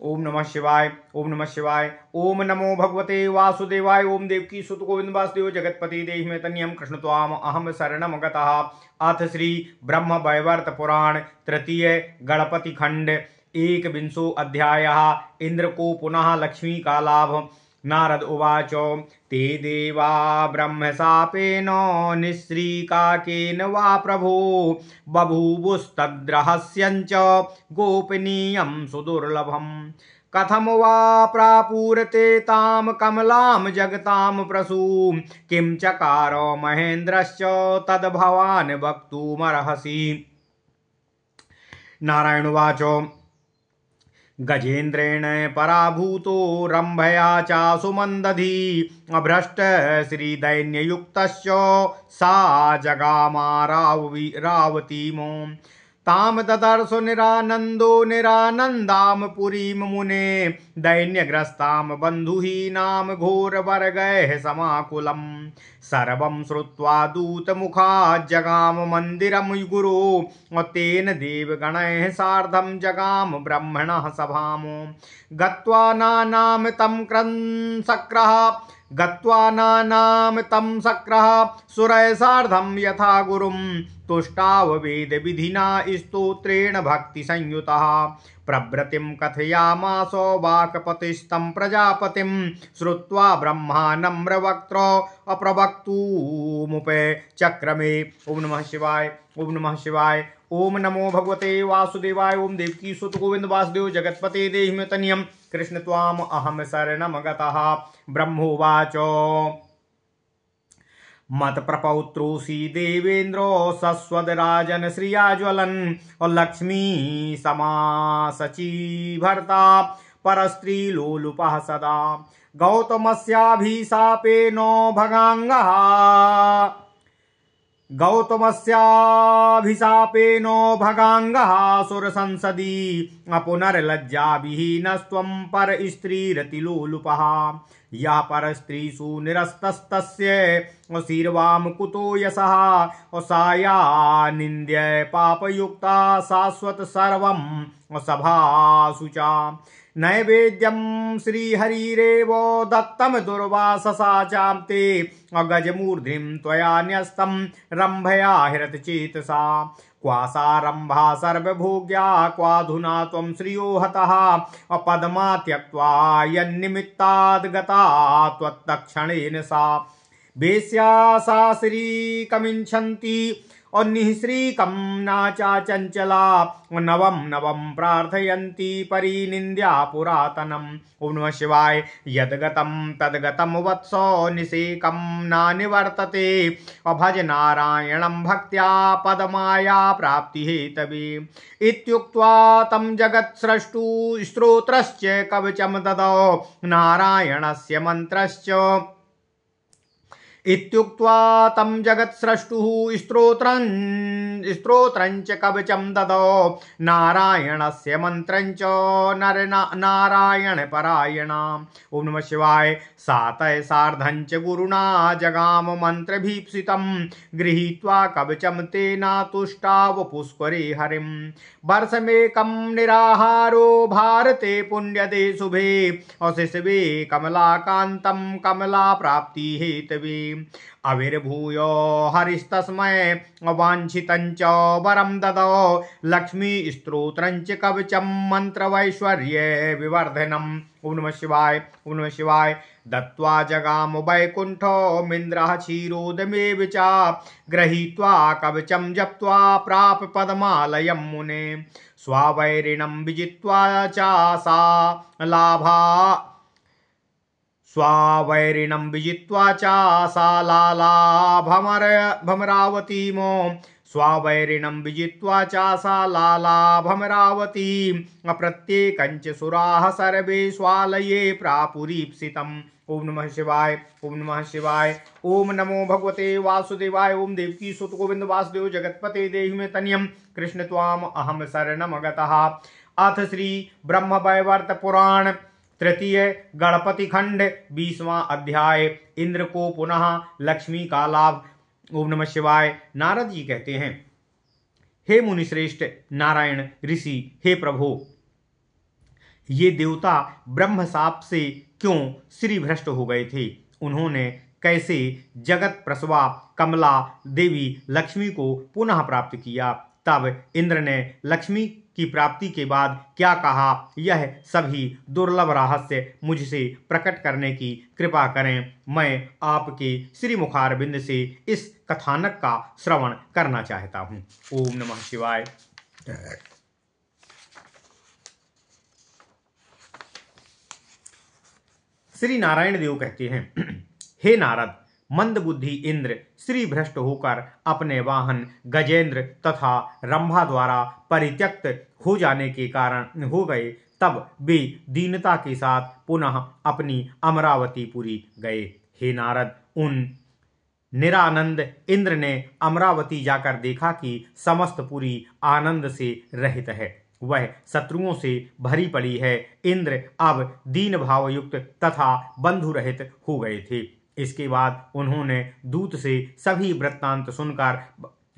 ओम नमः शिवाय। ओम नमः शिवाय। ओम नमो भगवते वासुदेवाय। ओम देवकी सुत गोविंद वासुदेव जगतपति देहि में तन्यम कृष्ण त्वाम अहम शरणम गतः। अथ श्री ब्रह्म वैवर्त पुराण तृतीय गणपति खंड एक विंशो अध्याय। इंद्र को पुनः लक्ष्मी का लाभ। नारद उवाच ते देवा ब्रह्मशापेन निःश्रीकाकेन वा प्रभो बभूवुस्तद्रहस्यञ्च गोपनीयं सुदुर्लभम् कथम वा प्रापूरते ताम कमलां जगतां प्रसूं किं चकार महेन्द्रश्च तद्भवान् वक्तुमर्हसि। नारायण उवाच गजेन्द्रेण पराभूतो रम्भया चासु मन्दधी अभ्रष्ट श्रीदैन्ययुक्तश्च सा जगामारावतीमो ताम ददर्शो निरानन्दो निरानन्दां पुरीं मुने दैन्यग्रस्तां बन्धुहीनां घोरवर्गैः समाकुलम् सर्वं श्रुत्वा दूतमुखात् जगाम मन्दिरं गुरो तेन देवगणैः सार्धं जगाम ब्रह्मणः सभाम् गत्वा नानाम तं क्रंसक्रः सुरय सार्धं यथा गुरुं तुष्टाव वेद विधिना स्तोत्रेण भक्ति संयुतः प्रभृतिं कथयामास वाक्पतिस्तं प्रजापतिं श्रुत्वा ब्रह्मा नम्रवक्त्र अप्रवक्तुमुपे चक्रमे। ओम नमः शिवाय। ओम नमः शिवाय। ओम नमो भगवते वासुदेवाय। ओम देवकी सुत गोविंद वासुदेव जगतपते देहि में तनियम कृष्ण त्वाम अहम शरणम गतः। ब्रह्मोवाच मत प्रपौत्रोऽसि देवेन्द्रो सस्वदराजन श्रियाज्वलन् और लक्ष्मी समासची भर्ता परस्त्री लोलुपः सदा गौतमस्याभिशापेनो भगांगः सुरसंसदि पुनर्लज्जाविहीनस्त्वं पर स्त्रीरतिलोलुपः यः परस्त्रीषु निरस्तस्तस्य शीर्वां कुतो यशः साया निन्द्य पापयुक्ता शाश्वत सर्वं सभासु च नैवेद्यं श्रीहरिरेव दत्तं दुर्वाससा चाप्ते गजमूर्ध्निं त्वया न्यस्तं रम्भया हृतचेतसा क्वा सारम्भा सर्वभोग्या क्वाधुना त्वं श्रियो हतः पद्मा त्यक्त्वा यन्निमित्ताद् गता त्वत्तक्षणेन सा वेश्या सा श्रीकमिच्छन्ति और निःश्रीकं नाचा चंचला नवम नवम प्रार्थयन्ति परिनिन्द्या पुरातनम्। ओम नमः शिवाय। यद्गतं तद्गतं वत्सो निषेकं नानिवर्तते अभज नारायणं भक्त्या पदमाया प्राप्ति हेतवे इत्युक्त्वा तं जगत्स्रष्टु स्तोत्रश्च कवचं ददौ नारायणस्य मन्त्रश्च इत्युक्त्वा तं जगत्स्रष्टुः स्तोत्रञ्च कवचं ददौ नारायणस्य मन्त्रञ्च नारायणपरायणा। ओम नमः शिवाय। सातय सार्धञ्च गुरुणा जगाम मन्त्रभीप्सितं गृहीत्वा कवचं तेना तुष्टाव पुष्करे हरिं वर्षमेकं निराहारो भारते पुण्यदे शुभे शिशवे कमलाकान्तं कमला प्राप्ति हेतवे अविर्भूय हरिस्तस्मै वाञ्छितञ्च वरं ददौ लक्ष्मी स्तोत्रञ्च कवचं मन्त्रवैश्वर्य विवर्धनम्। ओम नमः शिवाय। ओम नमः शिवाय। दत्त्वा जगाम वैकुण्ठो मिन्द्रः क्षीरोदमेव च गृहीत्वा कवचं जप्त्वा प्राप पद्मालयं मुने स्वावैरिणं विजित्वा च सा लाभा स्वावैरिणं विजित्वा च सा लालाभमरावतीमो स्वावैरिणं विजित्वा च सा लालाभमरावती अप्रत्येकञ्च सुराः सर्वे स्वालये प्रापुरीप्सितम्। ओम नमः शिवाय। ओम नमः शिवाय। ओम नमो भगवते वासुदेवाय। ओम देवकी सुत गोविंद वासुदेव जगतपते देहि में तनियम कृष्ण त्वाम अहम शरणम गतः। अथ श्री ब्रह्म वैवर्त पुराण तृतीय गणपति खंड 20वां अध्याय। इंद्र को पुनः लक्ष्मी का लाभ। ओम नमः शिवाय। नारद जी कहते हैं, हे मुनिश्रेष्ठ नारायण ऋषि, हे प्रभु, ये देवता ब्रह्म शाप से क्यों श्री भ्रष्ट हो गए थे? उन्होंने कैसे जगत प्रसवा कमला देवी लक्ष्मी को पुनः प्राप्त किया? तब इंद्र ने लक्ष्मी की प्राप्ति के बाद क्या कहा, यह सभी दुर्लभ रहस्य मुझसे प्रकट करने की कृपा करें। मैं आपके श्री मुखारविंद से इस कथानक का श्रवण करना चाहता हूँ। ओम नमः शिवाय। श्री नारायण देव कहते हैं, हे नारद, मंदबुद्धि इंद्र श्री भ्रष्ट होकर अपने वाहन गजेंद्र तथा रंभा द्वारा परित्यक्त हो जाने के कारण हो गए। तब वे दीनता के साथ पुनः अपनी अमरावतीपुरी गए। हे नारद, उन निरानंद इंद्र ने अमरावती जाकर देखा कि समस्त पुरी आनंद से रहित है, वह शत्रुओं से भरी पड़ी है। इंद्र अब दीन भाव युक्त तथा बंधु रहित हो गए थे। इसके बाद उन्होंने दूत से सभी वृत्तांत सुनकर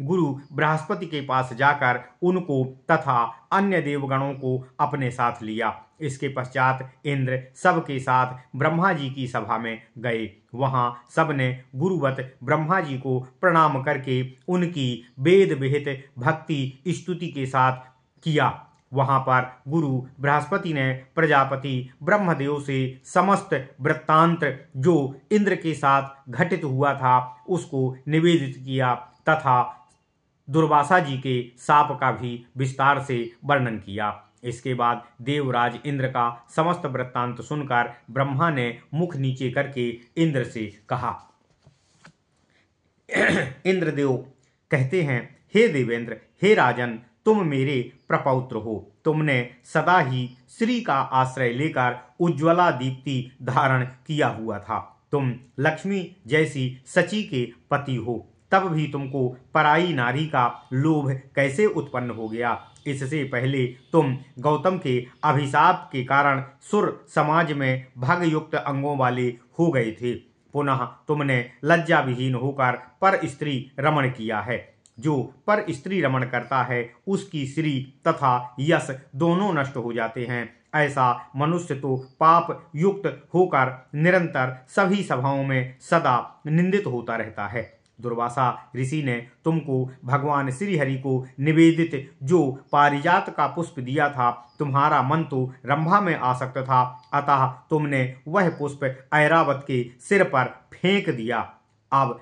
गुरु बृहस्पति के पास जाकर उनको तथा अन्य देवगणों को अपने साथ लिया। इसके पश्चात इंद्र सबके साथ ब्रह्मा जी की सभा में गए। वहां सबने गुरुवत ब्रह्मा जी को प्रणाम करके उनकी वेद विहित भक्ति स्तुति के साथ किया। वहां पर गुरु बृहस्पति ने प्रजापति ब्रह्मदेव से समस्त वृत्तांत जो इंद्र के साथ घटित हुआ था उसको निवेदित किया तथा दुर्वासा जी के शाप का भी विस्तार से वर्णन किया। इसके बाद देवराज इंद्र का समस्त वृत्तांत सुनकर ब्रह्मा ने मुख नीचे करके इंद्र से कहा। इंद्रदेव कहते हैं, हे देवेंद्र, हे राजन, तुम मेरे प्रपौत्र हो। तुमने सदा ही श्री का आश्रय लेकर उज्ज्वला दीप्ति धारण किया हुआ था। तुम लक्ष्मी जैसी सची के पति हो, तब भी तुमको पराई नारी का लोभ कैसे उत्पन्न हो गया? इससे पहले तुम गौतम के अभिशाप के कारण सुर समाज में भगयुक्त अंगों वाले हो गए थे। पुनः तुमने लज्जा विहीन होकर पर स्त्री रमण किया है। जो पर स्त्री रमण करता है उसकी श्री तथा यश दोनों नष्ट हो जाते हैं। ऐसा मनुष्य तो पाप युक्त होकर निरंतर सभी सभाओं में सदा निंदित होता रहता है। दुर्वासा ऋषि ने तुमको भगवान श्री हरि को निवेदित जो पारिजात का पुष्प दिया था, तुम्हारा मन तो रंभा में आसक्त था, अतः तुमने वह पुष्प ऐरावत के सिर पर फेंक दिया। अब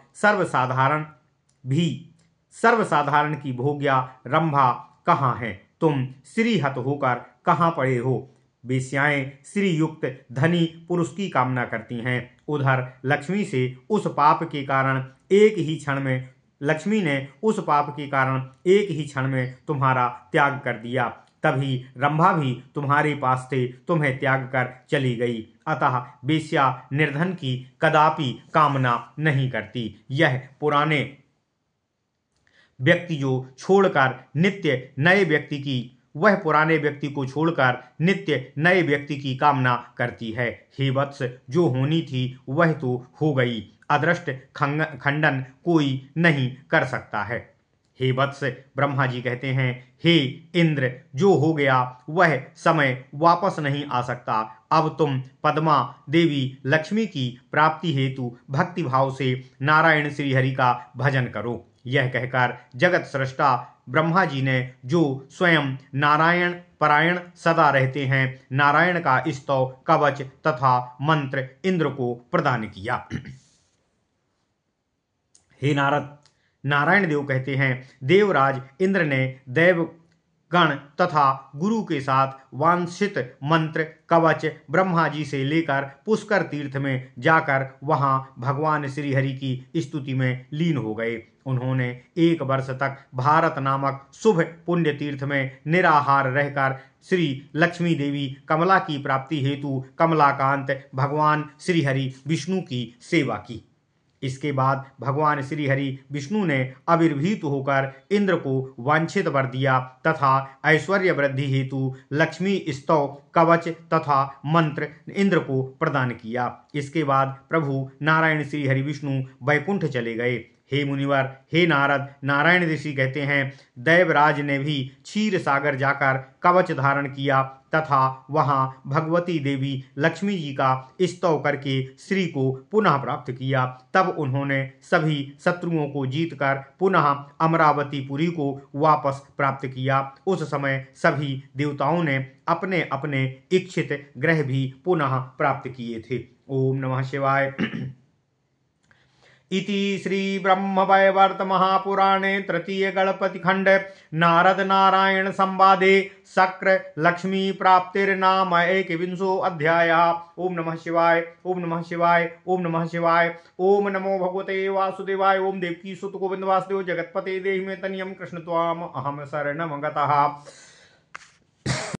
सर्वसाधारण की भोग्या रंभा कहाँ है? तुम श्रीहत होकर कहाँ पड़े हो? वेश्याएं श्रीयुक्त धनी पुरुष की कामना करती हैं। उधर लक्ष्मी ने उस पाप के कारण एक ही क्षण में तुम्हारा त्याग कर दिया। तभी रंभा भी तुम्हारे पास से तुम्हें त्याग कर चली गई। अतः वेश्या निर्धन की कदापि कामना नहीं करती। यह पुराने व्यक्ति जो छोड़कर नित्य नए व्यक्ति की वह पुराने व्यक्ति को छोड़कर नित्य नए व्यक्ति की कामना करती है। हे वत्स, जो होनी थी वह तो हो गई, अदृष्ट खंडन कोई नहीं कर सकता है। हे वत्स, ब्रह्मा जी कहते हैं, हे इंद्र, जो हो गया वह समय वापस नहीं आ सकता। अब तुम पद्मा देवी लक्ष्मी की प्राप्ति हेतु भक्ति भाव से नारायण श्री हरि का भजन करो। यह कहकर जगत सृष्टा ब्रह्मा जी ने, जो स्वयं नारायण परायण सदा रहते हैं, नारायण का स्तव कवच तथा मंत्र इंद्र को प्रदान किया। हे नारद, नारायण देव कहते हैं, देवराज इंद्र ने देवगण तथा गुरु के साथ वांछित मंत्र कवच ब्रह्मा जी से लेकर पुष्कर तीर्थ में जाकर वहां भगवान श्री हरि की स्तुति में लीन हो गए। उन्होंने 1 वर्ष तक भारत नामक शुभ पुण्य तीर्थ में निराहार रहकर श्री लक्ष्मी देवी कमला की प्राप्ति हेतु कमलाकांत भगवान श्री हरि विष्णु की सेवा की। इसके बाद भगवान श्री हरि विष्णु ने आविर्भूत होकर इंद्र को वांछित वर दिया तथा ऐश्वर्य वृद्धि हेतु लक्ष्मी स्तव कवच तथा मंत्र इंद्र को प्रदान किया। इसके बाद प्रभु नारायण श्री हरि विष्णु वैकुंठ चले गए। हे मुनिवर, हे नारद, नारायण ऋषि कहते हैं, दैवराज ने भी क्षीर सागर जाकर कवच धारण किया तथा वहां भगवती देवी लक्ष्मी जी का स्तव करके श्री को पुनः प्राप्त किया। तब उन्होंने सभी शत्रुओं को जीतकर पुनः अमरावतीपुरी को वापस प्राप्त किया। उस समय सभी देवताओं ने अपने अपने इच्छित ग्रह भी पुनः प्राप्त किए थे। ओम नमः शिवाय। इति श्री ब्रह्मवैवर्त महापुराणे तृतीय गणपति खंड नारद नारायण संवादे शक्र लक्ष्मी प्राप्तिर्नाम एकविंशो अध्याय। ओम नमः शिवाय। ओम नमः शिवाय। ओम नमः शिवाय। ओम नमो भगवते वासुदेवाय। ओम देवकी सुत गोविंद वासुदेव जगतपते देहि मे तनियम कृष्ण त्वाम अहम शरणम गतः।